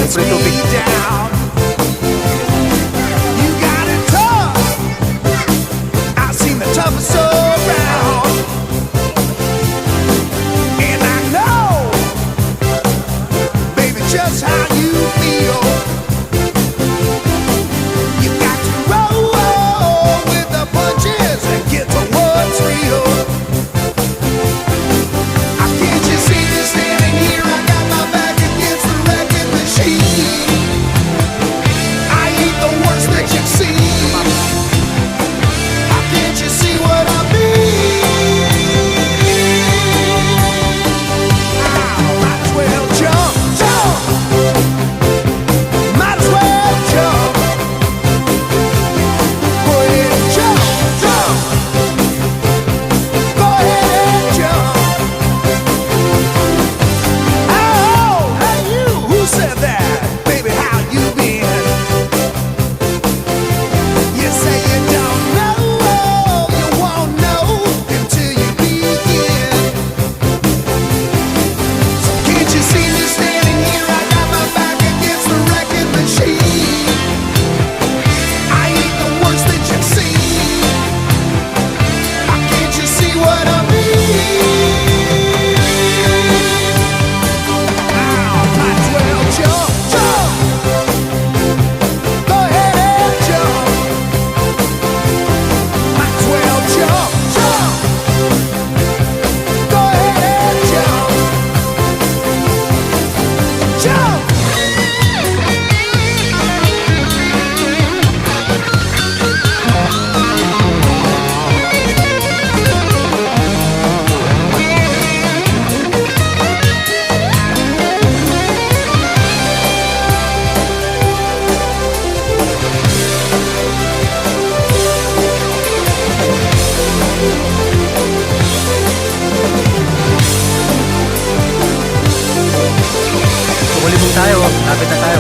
Siyempre tubig. You got it tough. I've seen the toughest around, and I know, baby, just how you feel. You got to roll with the punches and get to what's real. Can't you see me standing here? I got my back against the wrecking machine. I ain't the worst that you've seen. Can't you see what I mean? Might as well jump, jump. Might as well jump. Go ahead and jump, jump. Go ahead and jump. Who said that? Baby, how you been? You say you don't know, you won't know until you begin. So can't you see me standing here? I got my back against the wrecking machine. I ain't the worst that you've seen. Can't you see what I mean? Might as well jump, jump. Go ahead and jump. Might as well jump, jump. Go ahead and jump. Jump. Kukulibong tayo, lapit na tayo.